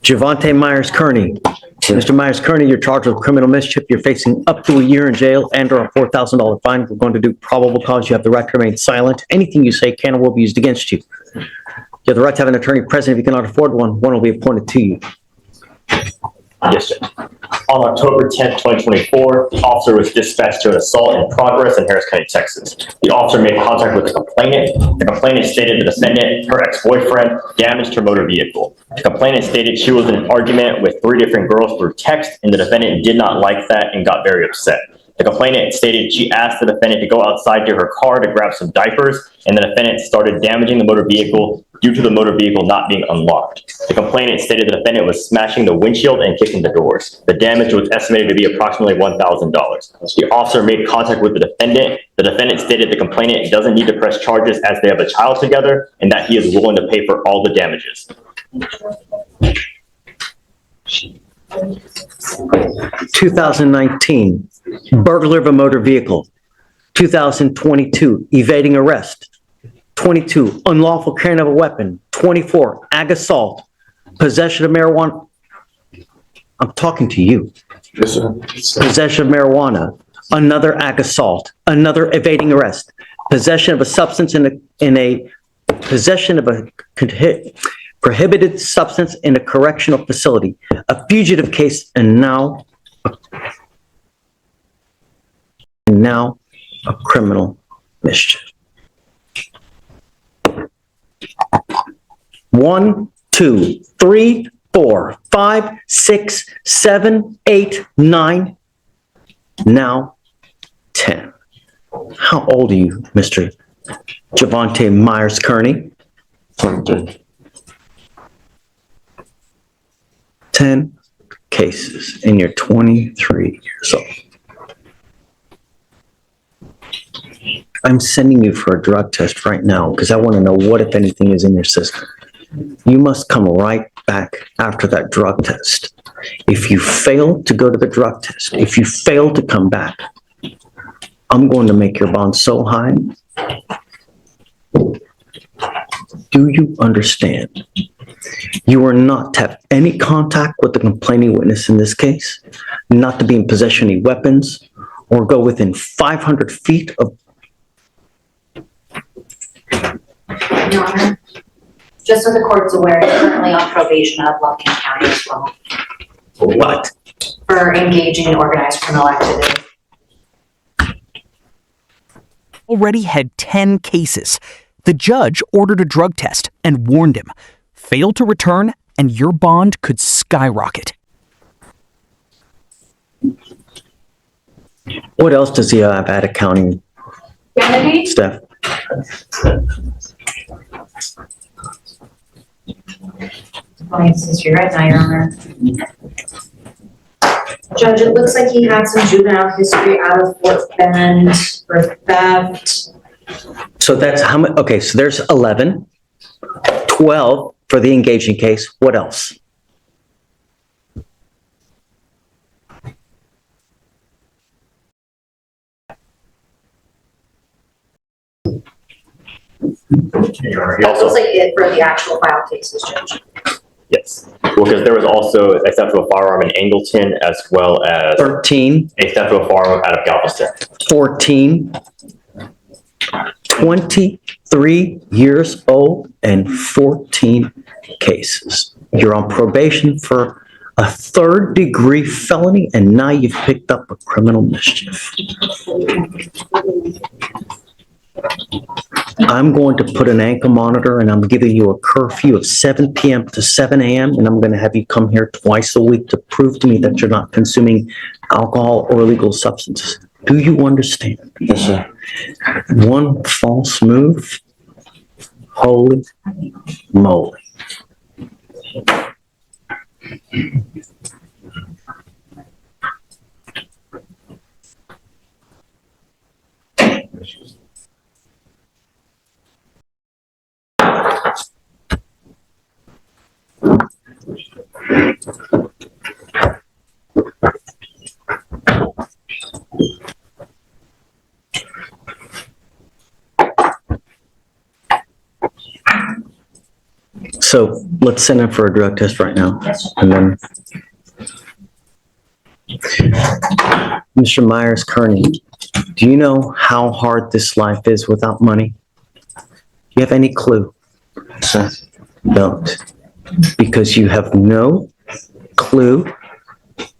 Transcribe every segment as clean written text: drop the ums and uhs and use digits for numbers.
Javante Myers-Kearney. Mr. Myers-Kearney, you're charged with criminal mischief. You're facing up to a year in jail and or a $4,000 fine. We're going to do probable cause. You have the right to remain silent. Anything you say can or will be used against you. You have the right to have an attorney present. If you cannot afford one, one will be appointed to you. Yes, sir. On October 10th, 2024, the officer was dispatched to an assault in progress in Harris County, Texas. The officer made contact with the complainant. The complainant stated the defendant, her ex-boyfriend, damaged her motor vehicle. The complainant stated she was in an argument with 3 different girls through text, and the defendant did not like that and got very upset. The complainant stated she asked the defendant to go outside to her car to grab some diapers, and the defendant started damaging the motor vehicle due to the motor vehicle not being unlocked. The complainant stated the defendant was smashing the windshield and kicking the doors. The damage was estimated to be approximately $1,000. The officer made contact with the defendant. The defendant stated the complainant doesn't need to press charges as they have a child together and that he is willing to pay for all the damages. 2019, burglary of a motor vehicle. 2022, evading arrest. 22, unlawful carrying of a weapon. 24, ag assault, possession of marijuana. I'm talking to you. Yes, sir. Possession of marijuana, another ag assault, another evading arrest, possession of a substance possession of a prohibited substance in a correctional facility, a fugitive case, and now a criminal mischief. 1, 2, 3, 4, 5, 6, 7, 8, 9, now 10. How old are you, Mr. Javante Myers-Kearney? 23. 10 cases, and you're 23 years old. I'm sending you for a drug test right now because I want to know what, if anything, is in your system. You must come right back after that drug test. If you fail to go to the drug test, if you fail to come back, I'm going to make your bond so high. Do you understand? You are not to have any contact with the complaining witness in this case, not to be in possession of any weapons, or go within 500 feet of. Your Honor, just so the court's aware, you're currently on probation out of Lufkin County as well. What? For engaging in organized criminal activity. Already had 10 cases. The judge ordered a drug test and warned him. Fail to return and your bond could skyrocket. What else does he have at accounting? Kennedy? Steph? Since you're right now, Your Honor. Judge, it looks like he had some juvenile history out of Fort Bend for theft. So that's how much? Okay, so there's 11, 12 for the engaging case. What else? That looks like it for the actual file cases, Judge. Yes. Well, because there was also a theft of a firearm in Angleton as well as 13, a theft of a firearm out of Galveston. 14, 23 years old, and 14 cases. You're on probation for a 3rd-degree felony, and now you've picked up a criminal mischief. I'm going to put an ankle monitor, and I'm giving you a curfew of 7 p.m. to 7 a.m., and I'm going to have you come here twice a week to prove to me that you're not consuming alcohol or illegal substances. Do you understand? Yes, sir. One false move, holy moly. So let's send him for a drug test right now. And then, Mr. Myers-Kearney, do you know how hard this life is without money? Do you have any clue? Sir. Don't. Because you have no clue.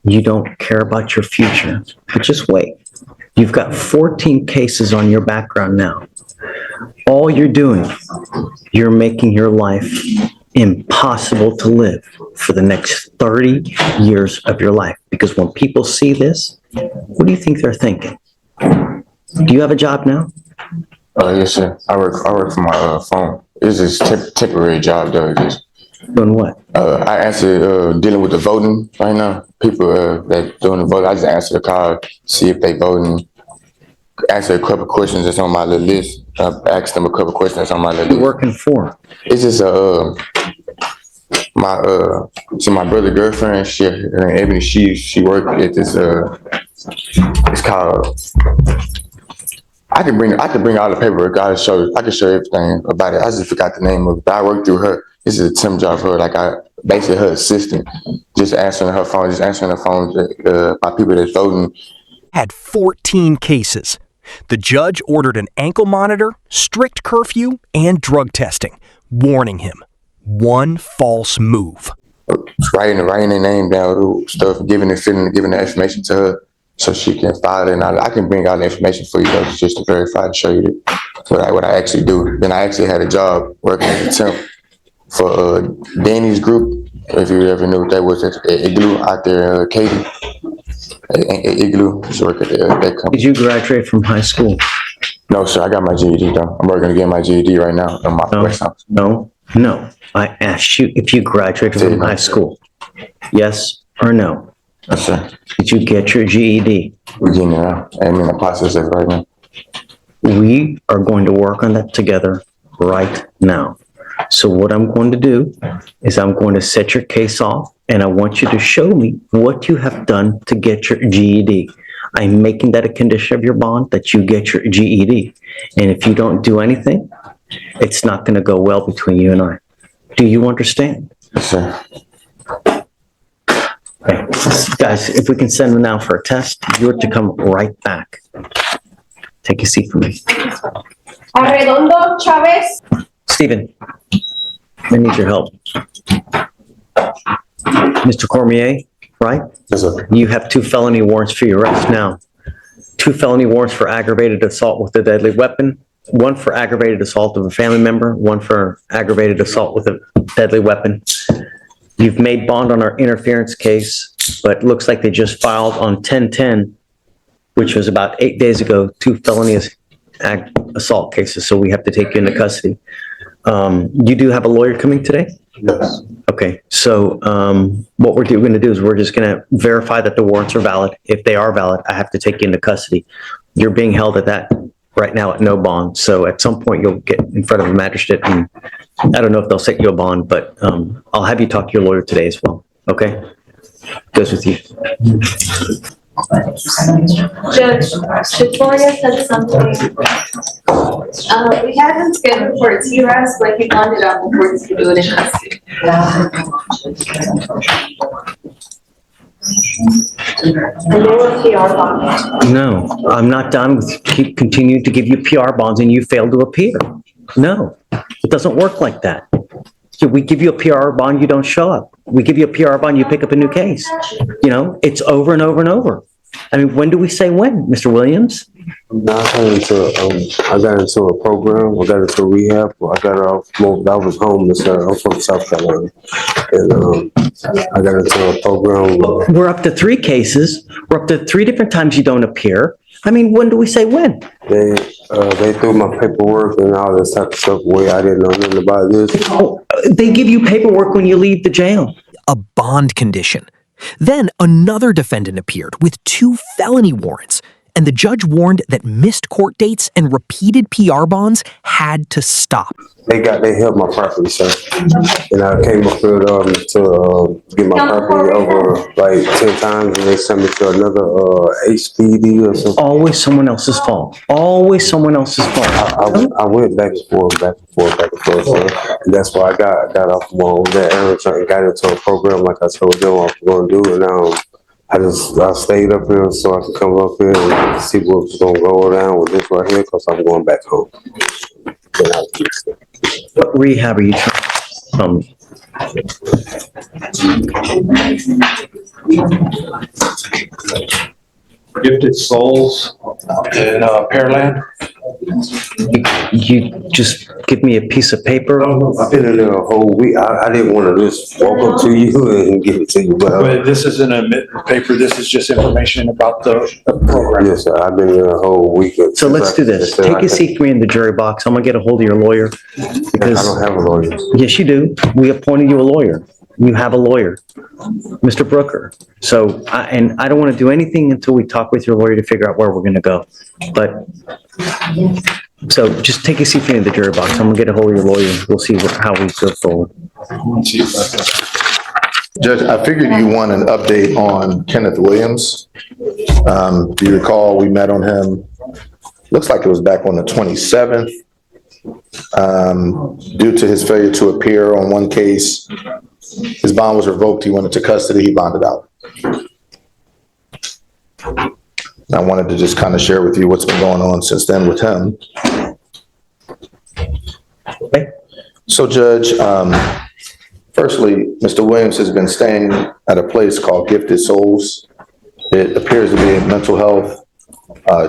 You don't care about your future. But just wait. You've got 14 cases on your background now. All you're doing, you're making your life impossible to live for the next 30 years of your life. Because when people see this, what do you think they're thinking? Do you have a job now? Yes, sir. I work for my phone. It's just temporary job though. Just Doing what? I answer dealing with the voting right now. People that doing the vote. I just answer the call, see if they voting. Answer a couple questions that's on my little list. Ask them a couple questions that's on my little You're list. working for? It's just my brother girlfriend. Her name Ebony. She worked at this. It's called. I can bring all the paperwork. I can show everything about it. I just forgot the name of it. But I work through her. This is a temp job for her. Like I basically her assistant, just answering her phone by people that's voting. Had 14 cases. The judge ordered an ankle monitor, strict curfew, and drug testing, warning him, one false move. Writing their name down, stuff, giving the information to her so she can file it. And I can bring all the information for you though, just to verify and show you what I actually do. Then I actually had a job working as a temp for Danny's group. If you ever knew, that was at Igloo out there, Katy. Igloo, just work at that company. Did you graduate from high school? No, sir, I got my GED though. I'm working to get my GED right now in my West House. No. I asked you if you graduated from high school. Yes or no? Yes, sir. Did you get your GED? We're getting it out. I'm in the process of it right now. We are going to work on that together right now. So what I'm going to do is I'm going to set your case off and I want you to show me what you have done to get your GED. I'm making that a condition of your bond that you get your GED. And if you don't do anything, it's not going to go well between you and I. Do you understand? Yes, sir. Okay. Guys, if we can send them now for a test, you're to come right back. Take a seat for me. Arredondo, Chavez. Stephen, I need your help. Mr. Cormier, right? Yes, sir. You have 2 felony warrants for your arrest now. 2 felony warrants for aggravated assault with a deadly weapon, 1 for aggravated assault of a family member, 1 for aggravated assault with a deadly weapon. You've made bond on our interference case, but it looks like they just filed on 10/10, which was about 8 days ago, 2 felony assault cases, so we have to take you into custody. You do have a lawyer coming today? Yes. Okay, so what we're going to do is we're just going to verify that the warrants are valid. If they are valid, I have to take you into custody. You're being held at that right now at no bond. So at some point you'll get in front of a magistrate, and I don't know if they'll set you a bond, but I'll have you talk to your lawyer today as well. Okay? Goes with you. Judge, Victoria said something. We had him scheduled for a TRS, but he wanted out before he could do it in custody. And they were PR bond. No, I'm not done with continue to give you PR bonds and you fail to appear. No, it doesn't work like that. So we give you a PR bond, you don't show up. We give you a PR bond, you pick up a new case. You know, it's over and over and over. I mean, when do we say when, Mr. Williams? I got into a program. I got into rehab. I got off. I was homeless. I'm from South Carolina, and I got into a program. We're up to 3 cases. We're up to 3 different times you don't appear. I mean, when do we say when? They threw my paperwork and all this type of stuff away. I didn't know nothing about this. Oh, they give you paperwork when you leave the jail. A bond condition. Then another defendant appeared with 2 felony warrants, and the judge warned that missed court dates and repeated PR bonds had to stop. They held my property, sir. And I came up here to get my property over like 10 times, and they sent me to another HPD or something. Always someone else's fault. Always someone else's fault. I went back and forth, sir. And that's why I got off that area and got into a program like I told them I was going to do. And I stayed up here so I could come up here and see what's going to go down with this right here, because I'm going back home. What rehab are you trying to Gifted Souls in Pearland. You just give me a piece of paper? I've been in there a whole week. I didn't want to just walk up to you and give it to you, But this isn't a paper, this is just information about the program. Yes, sir. I've been here a whole week. So let's do this. Take a seat for me in the jury box. I'm gonna get a hold of your lawyer. I Because, don't have a lawyer. yes, you do. We appointed you a lawyer. You have a lawyer, Mr. Brooker. So, and I don't want to do anything until we talk with your lawyer to figure out where we're gonna go. But, so just take a seat for me in the jury box. I'm gonna get a hold of your lawyer. We'll see how we go forward. Judge, I figured you want an update on Kenneth Williams. Do you recall we met on him? Looks like it was back on the 27th. Due to his failure to appear on one case, his bond was revoked. He went into custody. He bonded out. I wanted to just kind of share with you what's been going on since then with him. Okay. So, Judge, firstly, Mr. Williams has been staying at a place called Gifted Souls. It appears to be a mental health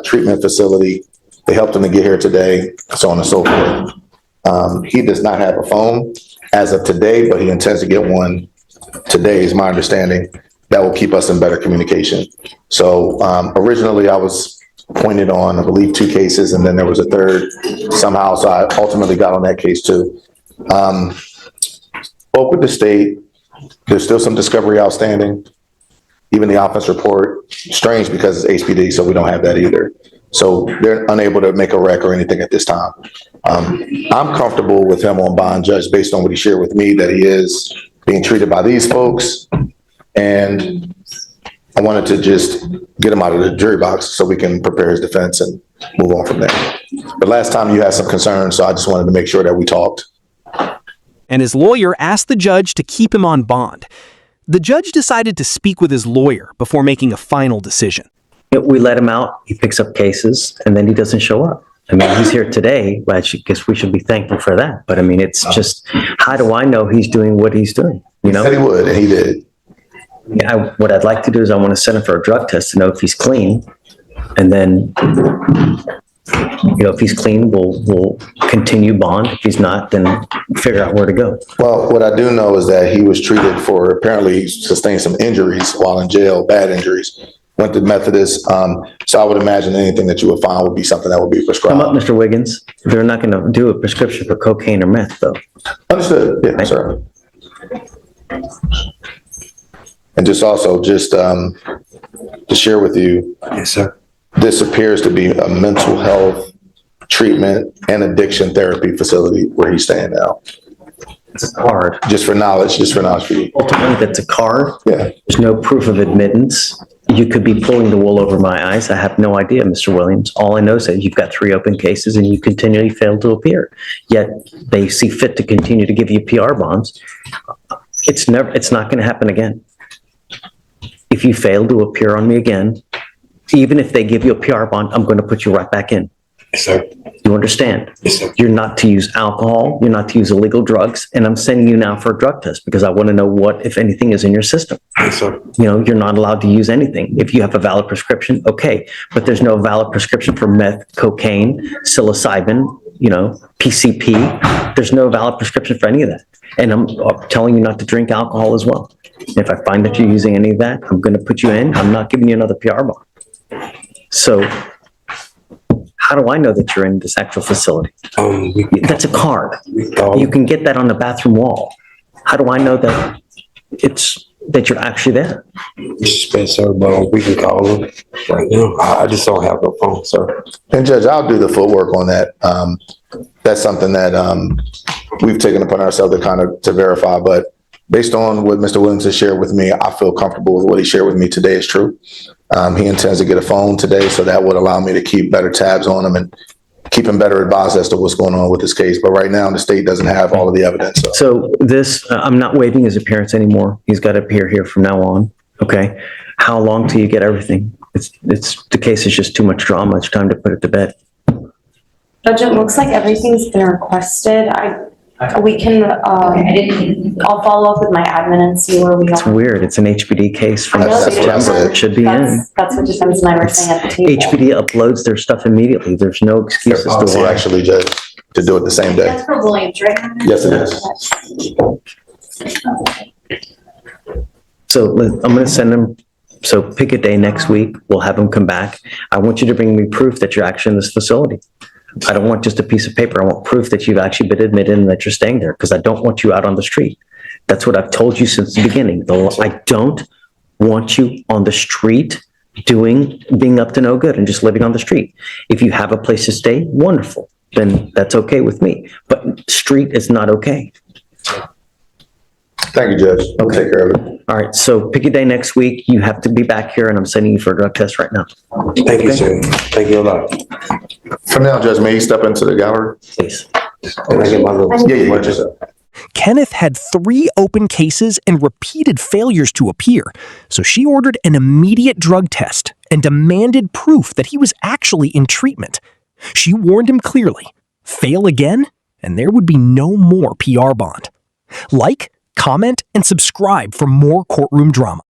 treatment facility. They helped him to get here today, so on and so forth. He does not have a phone as of today, but he intends to get one today, is my understanding. That will keep us in better communication. So originally I was appointed on, I believe, 2 cases, and then there was a third somehow, so I ultimately got on that case too. Spoke with the state. There's still some discovery outstanding. Even the offense report, strange because it's HPD, so we don't have that either. So they're unable to make a rec or anything at this time. I'm comfortable with him on bond, Judge, based on what he shared with me, that he is being treated by these folks. And I wanted to just get him out of the jury box so we can prepare his defense and move on from there. But last time you had some concerns, so I just wanted to make sure that we talked. And his lawyer asked the judge to keep him on bond. The judge decided to speak with his lawyer before making a final decision. We let him out, he picks up cases, and then he doesn't show up. I mean, he's here today, but I guess we should be thankful for that. But I mean, it's just, how do I know he's doing what he's doing? You know? He said he would, and he did. What I'd like to do is I want to send him for a drug test to know if he's clean. And then, if he's clean, we'll continue bond. If he's not, then figure out where to go. Well, what I do know is that he was treated for, apparently he sustained some injuries while in jail, bad injuries. Went to Methodist. So I would imagine anything that you would find would be something that would be prescribed. Come up, Mr. Wiggins. They're not going to do a prescription for cocaine or meth, though. Understood. Yeah, sir. And just also to share with you. Yes, sir. This appears to be a mental health treatment and addiction therapy facility where he's staying now. It's a card. Just for knowledge for you. Ultimately, that's a card. Yeah. There's no proof of admittance. You could be pulling the wool over my eyes. I have no idea, Mr. Williams. All I know is that you've got 3 open cases and you continually fail to appear. Yet they see fit to continue to give you PR bonds. It's not going to happen again. If you fail to appear on me again, even if they give you a PR bond, I'm going to put you right back in. Yes, sir. You understand? Yes, sir. You're not to use alcohol. You're not to use illegal drugs. And I'm sending you now for a drug test because I want to know what, if anything, is in your system. Yes, sir. You're not allowed to use anything. If you have a valid prescription, okay. But there's no valid prescription for meth, cocaine, psilocybin, PCP. There's no valid prescription for any of that. And I'm telling you not to drink alcohol as well. If I find that you're using any of that, I'm going to put you in. I'm not giving you another PR bond. So how do I know that you're in this actual facility? That's a card. You can get that on the bathroom wall. How do I know that you're actually there? Spencer, but we can call him. right now. I just don't have no phone, sir. And Judge, I'll do the footwork on that. That's something that we've taken upon ourselves to kind of to verify. But based on what Mr. Williams has shared with me, I feel comfortable with what he shared with me today is true. He intends to get a phone today, so that would allow me to keep better tabs on him and keep him better advised as to what's going on with this case. But right now, the state doesn't have all of the evidence. So this, I'm not waiving his appearance anymore. He's got to appear here from now on. Okay. How long till you get everything? The case is just too much drama. It's time to put it to bed. Judge, it looks like everything's been requested. We can, I'll follow up with my admin and see where we It's are. weird. It's an HPD case from That's what I September. said. It should be in. That's what defense and I were saying at the table. HPD uploads their stuff immediately. There's no excuse as to Policy why. actually, Judge, to do it the same day. That's for Williams, right? Yes, it is. So I'm going to send him. So pick a day next week. We'll have him come back. I want you to bring me proof that you're actually in this facility. I don't want just a piece of paper. I want proof that you've actually been admitted and that you're staying there, because I don't want you out on the street. That's what I've told you since the beginning. I don't want you on the street being up to no good and just living on the street. If you have a place to stay, wonderful. Then that's okay with me. But street is not okay. Thank you, Judge. We'll take care of it. All right. So pick a day next week. You have to be back here, and I'm sending you for a drug test right now. Thank you, sir. Thank you a lot. For now, Judge, may you step into the gallery? Please. Can I get my little? Yeah, get yourself. Kenneth had 3 open cases and repeated failures to appear, so she ordered an immediate drug test and demanded proof that he was actually in treatment. She warned him clearly, fail again, and there would be no more PR bond. Like, comment, and subscribe for more courtroom drama.